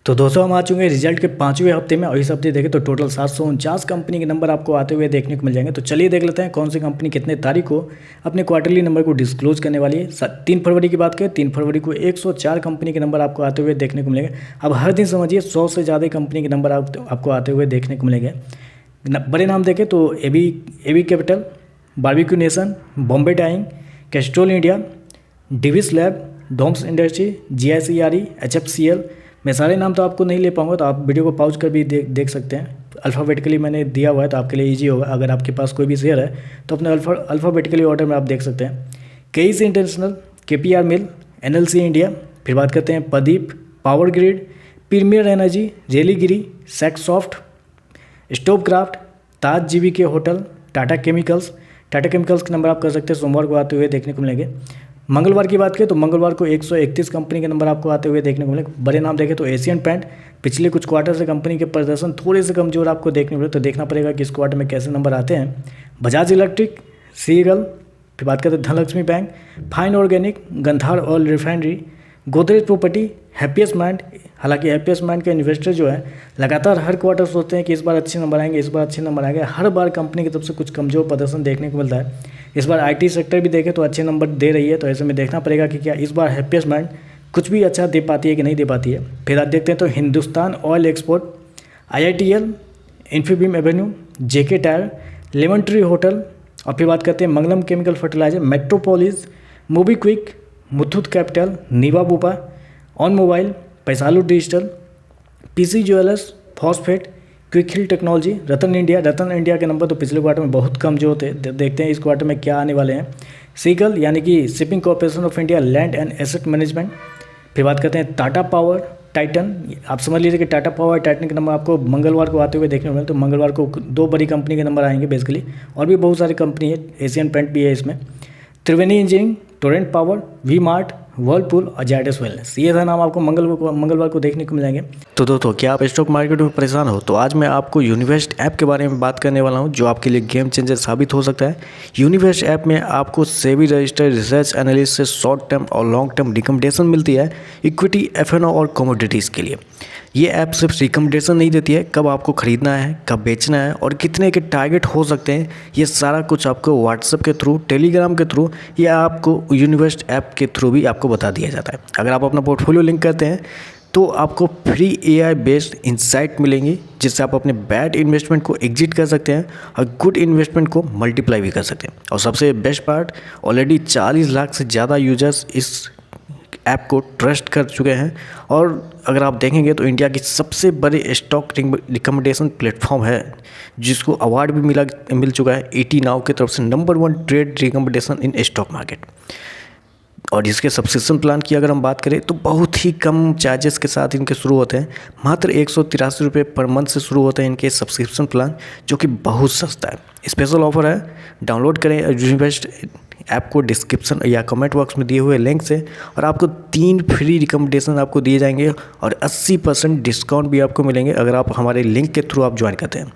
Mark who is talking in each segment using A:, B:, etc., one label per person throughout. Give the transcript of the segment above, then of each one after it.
A: तो दोस्तों हम आ चुके हैं रिजल्ट के 5वें हफ्ते में और इस हफ्ते देखें तो टोटल 749 कंपनी के नंबर आपको आते हुए देखने को मिल जाएंगे। तो चलिए देख लेते हैं कौन सी कंपनी कितने तारीख को अपने क्वार्टरली नंबर को डिस्क्लोज करने वाली है। 3 फरवरी की बात करें, 3 फरवरी को 104 कंपनी के नंबर आपको आते हुए देखने को मिलेंगे। अब हर दिन समझिए 100 से ज़्यादा कंपनी के नंबर आपको आते हुए देखने को मिलेंगे। बड़े नाम देखें तो AB Capital, Barbeque Nation, Bombay Dyeing, Castrol India, Divis Lab, Doms Industry, GICRE, HFCL। मैं सारे नाम तो आपको नहीं ले पाऊंगा, तो आप वीडियो को पॉज कर भी देख सकते हैं। अल्फ़ाबेटिकली मैंने दिया हुआ है तो आपके लिए इजी होगा। अगर आपके पास कोई भी शेयर है तो अपने अल्फ़ाबेटिकली ऑर्डर में आप देख सकते हैं। KEC international, KPR mill, NLC India. फिर बात करते हैं Pradeep, power grid, premier energy, रेलीगिरी, Saksoft, Stovekraft, Taj GVK hotel, Tata chemicals के नंबर आप कर सकते हैं सोमवार को आते हुए देखने को मिलेंगे। मंगलवार की बात करें तो मंगलवार को 131 कंपनी के नंबर आपको आते हुए देखने को मिलेंगे। बड़े नाम देखें तो एशियन पेंट, पिछले कुछ क्वार्टर से कंपनी के प्रदर्शन थोड़े से कमजोर आपको देखने को मिले, तो देखना पड़ेगा कि इस क्वार्टर में कैसे नंबर आते हैं। बजाज इलेक्ट्रिक, सीगल। फिर बात करते हैं Dhanlaxmi Bank, Fine Organic, Gandhar Oil Refinery, Godrej Property, Happiest Mind. हालांकि हैप्पीएस्ट माइंड के इन्वेस्टर जो है लगातार हर क्वार्टर सोचते हैं कि इस बार अच्छे नंबर आएंगे, इस बार अच्छे नंबर आएंगे। हर बार कंपनी की तरफ से कुछ कमजोर प्रदर्शन देखने को मिलता है। इस बार IT सेक्टर भी देखें तो अच्छे नंबर दे रही है, तो ऐसे में देखना पड़ेगा कि क्या इस बार हैप्पीएस्ट माइंड कुछ भी अच्छा दे पाती है कि नहीं दे पाती है। फिर आज देखते हैं तो Hindustan oil export, IITL, Infibeam avenue, JK tyre, lemon tree hotel. और फिर बात करते हैं Mangalam chemical fertiliser, Metropolis, MobiKwik, Muthoot capital, Niva Bupa, on mobile, Paisalo digital, PC jewellers, phosphate, Quick Heal technology, Ratan India के नंबर तो पिछले क्वार्टर में बहुत कम जो थे। देखते हैं इस क्वार्टर में क्या आने वाले हैं। सीगल यानी कि shipping corporation of India, land and asset management. फिर बात करते हैं टाटा पावर, टाइटन। आप समझ लीजिए कि टाटा पावर, टाइटन के नंबर आपको मंगलवार को आते हुए देखने को मिले। तो मंगलवार को 2 बड़ी कंपनी के नंबर आएंगे बेसिकली, और भी बहुत सारी कंपनी है, एशियन पेंट भी है इसमें। Triveni engineering, Torrent power, V Mart, Whirlpool और जायडस वेलनेस। ये था नाम आपको मंगलवार को देखने को मिलेंगे। तो दोस्तों क्या आप स्टॉक मार्केट में परेशान हो, तो आज मैं आपको यूनिवेस्ट ऐप के बारे में बात करने वाला हूं, जो आपके लिए गेम चेंजर साबित हो सकता है। यूनिवेस्ट ऐप में आपको सेबी रजिस्टर्ड रिसर्च एनालिस्ट से शॉर्ट टर्म और लॉन्ग टर्म रिकमेंडेशन मिलती है इक्विटी, FNO और कमोडिटीज़ के लिए। ये ऐप सिर्फ रिकमेंडेशन नहीं देती है, कब आपको खरीदना है, कब बेचना है और कितने के टारगेट हो सकते हैं, ये सारा कुछ आपको व्हाट्सएप के थ्रू, टेलीग्राम के थ्रू या आपको यूनिवेस्ट ऐप के थ्रू भी आपको बता दिया जाता है। अगर आप अपना पोर्टफोलियो लिंक करते हैं तो आपको फ्री AI बेस्ड इंसाइट मिलेंगी, जिससे आप अपने बैड इन्वेस्टमेंट को एग्जिट कर सकते हैं और गुड इन्वेस्टमेंट को मल्टीप्लाई भी कर सकते हैं। और सबसे बेस्ट पार्ट, ऑलरेडी 40 लाख से ज़्यादा यूजर्स इस ऐप को ट्रस्ट कर चुके हैं। और अगर आप देखेंगे तो इंडिया की सबसे बड़ी स्टॉक रिकमेंडेशन प्लेटफॉर्म है, जिसको अवार्ड भी मिल चुका है ET नाउ की तरफ से, number 1 trade recommendation in stock market. और इसके सब्सक्रिप्शन प्लान की अगर हम बात करें तो बहुत ही कम चार्जेस के साथ इनके शुरू होते हैं। मात्र 183 रुपये पर मंथ से शुरू होते हैं इनके सब्सक्रिप्शन प्लान, जो कि बहुत सस्ता है। स्पेशल ऑफर है, डाउनलोड करें यूनिवेस्ट ऐप को डिस्क्रिप्शन या कमेंट बॉक्स में दिए हुए लिंक से, और आपको 3 फ्री रिकमेंडेशन आपको दिए जाएंगे और 80% डिस्काउंट भी आपको मिलेंगे अगर आप हमारे लिंक के थ्रू आप ज्वाइन करते हैं।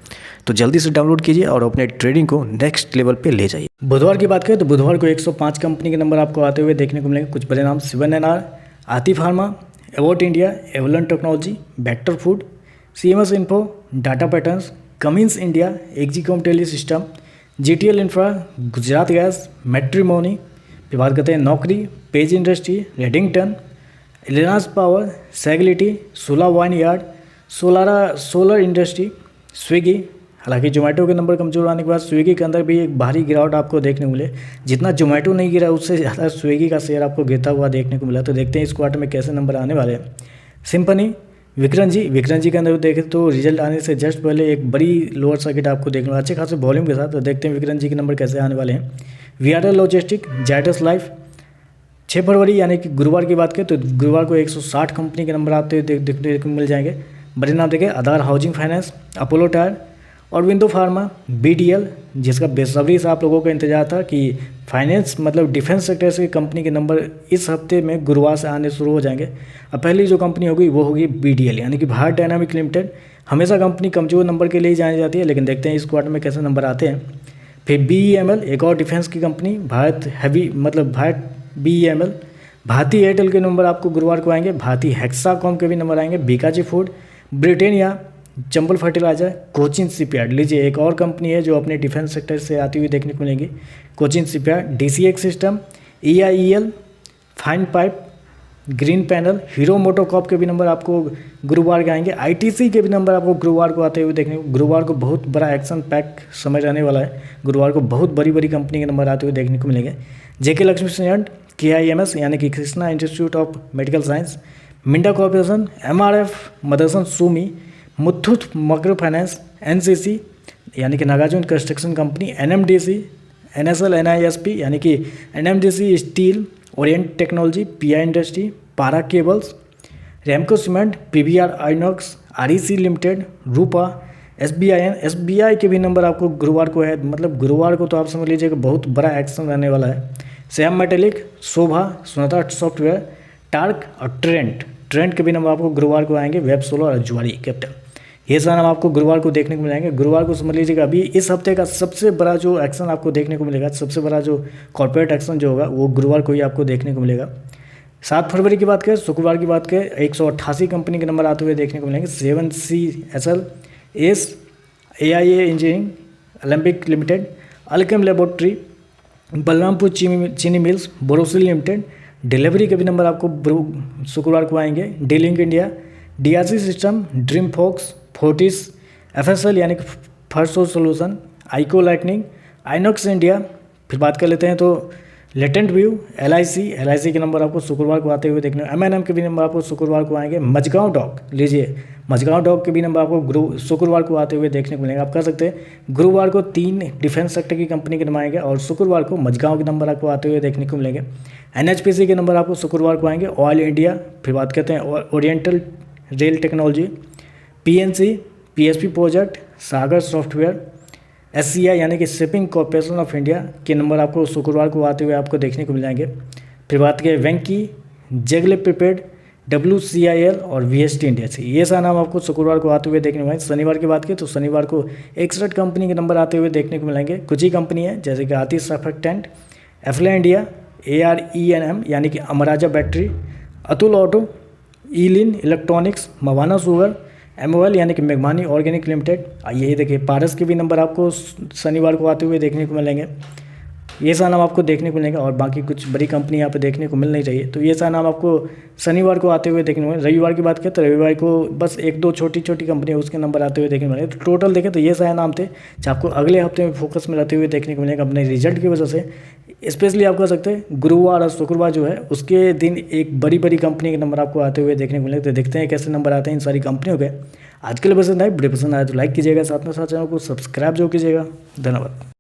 A: तो जल्दी से डाउनलोड कीजिए और अपने ट्रेडिंग को नेक्स्ट लेवल पे ले जाइए। बुधवार की बात करें तो बुधवार को 105 कंपनी के नंबर आपको आते हुए देखने को मिलेंगे। कुछ बड़े नाम: 7NR, Aarti pharma, Abbott India, Avalon technology, vector food, CMS info, data patterns, Cummins India, Exicom tele system, GTL infra, Gujarat gas, matrimony. फिर बात करते हैं नौकरी, पेज इंडस्ट्री, रेडिंगटन, एलिनास power, Sagility, Sula vineyard, solar industry, Swiggy. हालांकि जोमेटो के नंबर कमजोर आने के बाद स्विगी के अंदर भी एक भारी गिरावट आपको देखने को मिले। जितना जोमेटो नहीं गिरा उससे ज़्यादा स्विगी का शेयर आपको गिरता हुआ देखने को मिला। तो देखते हैं इस क्वार्टर में कैसे नंबर आने वाले हैं। सिंपनी, विक्रम जी के अंदर देखें तो रिजल्ट आने से जस्ट पहले एक बड़ी लोअर सर्किट आपको देखने को अच्छे खासे वॉल्यूम के साथ। तो देखते हैं विक्रम जी के नंबर कैसे आने वाले हैं। VRL logistic, Zydus life. 6 फरवरी यानी कि गुरुवार की बात करें तो गुरुवार को 160 कंपनी के नंबर आते हुए देखने को मिल जाएंगे। बड़े नाम देखें: आधार हाउसिंग फाइनेंस, अपोलो टायर, और विंडो फार्मा, BDL, जिसका बेसब्री से आप लोगों का इंतजार था कि फाइनेंस मतलब डिफेंस सेक्टर से कंपनी के नंबर इस हफ्ते में गुरुवार से आने शुरू हो जाएंगे। अब पहली जो कंपनी होगी वो होगी BDL यानी कि भारत डायनामिक लिमिटेड। हमेशा कंपनी कमजोर नंबर के लिए जानी जाती है, लेकिन देखते हैं इस क्वार्टर में कैसे नंबर आते हैं। फिर BEML, एक और डिफेंस की company, Bharat BEML, Bharti Airtel के नंबर आपको गुरुवार को आएंगे, भारती हेक्साकॉम के भी नंबर आएंगे, बीकाजी फूड, ब्रिटेनिया, चंबल फर्टिलाइजर, कोचिन शिपयार्ड। लीजिए एक और कंपनी है जो अपने डिफेंस सेक्टर से आती हुई देखने को मिलेगी, Cochin shipyard, DCX system, EIEL, fine pipe, green panel, hero MotoCorp के भी नंबर आपको गुरुवार के आएंगे, ITC के भी नंबर आपको गुरुवार को आते हुए देखने को, गुरुवार को बहुत बड़ा एक्शन पैक समय रहने वाला है, गुरुवार को बहुत बड़ी बड़ी कंपनी के नंबर आते हुए देखने को मिलेंगे। JK लक्ष्मी सीमेंट, KIMS यानी कि Krishna institute of medical science, Minda corporation, MRF, Motherson Sumi, Muthoot micro finance, NCC यानी कि Nagarjuna construction company, NMDC, NSL NISP यानी कि NMDC steel, Orient technology, PI industry, पारा cables, Ramco cement, PVR Inox, REC limited, Rupa, SBI के भी number आपको गुरुवार को है। मतलब गुरुवार को तो आप समझ लीजिए कि बहुत बड़ा एक्शन रहने वाला है। श्याम मेटेलिक, शोभा, सोनाटा सॉफ्टवेयर, टार्क और ट्रेंड के भी नंबर आपको गुरुवार को आएंगे, वेब सोलर और जुआरी कैपिटल। ये सारा नाम आपको गुरुवार को देखने को मिलेंगे। गुरुवार को समझ लीजिएगा अभी इस हफ्ते का सबसे बड़ा जो एक्शन आपको देखने को मिलेगा, सबसे बड़ा जो कॉर्पोरेट एक्शन जो होगा वो गुरुवार को ही आपको देखने को मिलेगा। 7 फरवरी की बात करें, शुक्रवार की बात करें, 188 कंपनी के नंबर आते हुए देखने को मिलेंगे। 7CSL, S, AIA engineering, Olympic limited, Alkem laboratory, Balrampur चीनी मिल्स, बोरोसिल लिमिटेड, डिलीवरी के भी नंबर आपको शुक्रवार को आएंगे। D-Link India, DRC System, Dream Folks, Fortis, FSL यानी कि First Solution, Ikio Lightning, Inox India. फिर बात कर लेते हैं तो लेटेंट व्यू, LIC के नंबर आपको शुक्रवार को आते हुए देखने, M&M के भी नंबर आपको शुक्रवार को आएंगे। मजगांव डॉक, लीजिए मजगांव डॉक के भी नंबर आपको शुक्रवार को आते हुए देखने को मिलेंगे। आप कह सकते हैं गुरुवार को 3 डिफेंस सेक्टर की कंपनी के नंबर आएंगे और शुक्रवार को मजगांव के नंबर आपको आते हुए देखने को मिलेंगे। NHPC के नंबर आपको शुक्रवार को आएंगे। ऑयल इंडिया, फिर बात करते हैं oriental rail technology, PNC, PSP project, Sagar software, SCI यानी कि शिपिंग कॉर्पोरेशन ऑफ इंडिया के नंबर आपको शुक्रवार को आते हुए आपको देखने को मिल जाएंगे। फिर बात करें वेंकी, जेगले प्रिपेड, WCIL और VST इंडिया से, ये सारा नाम आपको शुक्रवार को आते हुए देखने को मिलेंगे। शनिवार की बात करें तो शनिवार को 61 कंपनी के नंबर आते हुए देखने को मिलेंगे। कुछ ही कंपनी है जैसे कि आतिश सर्फेक्टेंट, एफले इंडिया, ARENM यानी कि Amararaja battery, Atul auto, Elin electronics, Mawana sugar, MOL यानी कि मेघमानी ऑर्गेनिक लिमिटेड। ये देखिए पारस के भी नंबर आपको शनिवार को आते हुए देखने को मिलेंगे। ये सारा नाम आपको देखने को मिलेंगे और बाकी कुछ बड़ी कंपनी यहाँ पे देखने को मिल नहीं चाहिए, तो ये सारा नाम आपको शनिवार को आते हुए देखने को मिलेंगे। रविवार की बात करें तो रविवार को बस 1-2 छोटी छोटी कंपनी उसके नंबर आते हुए देखने को मिलेंगे। तो टोटल देखें तो ये सारे नाम थे जो आपको अगले हफ्ते में फोकस में रहते हुए देखने को मिलेगा अपने रिजल्ट की वजह से। स्पेशली आप कह सकते हैं गुरुवार और शुक्रवार जो है उसके दिन एक बड़ी बड़ी कंपनी के नंबर आपको आते हुए देखने को मिलेंगे। तो देखते हैं कैसे नंबर आते हैं इन सारी कंपनियों के। आज के लिए पसंद आए, वीडियो पसंद आए तो लाइक कीजिएगा, साथ में साथ चैनल को सब्सक्राइब जो कीजिएगा। धन्यवाद।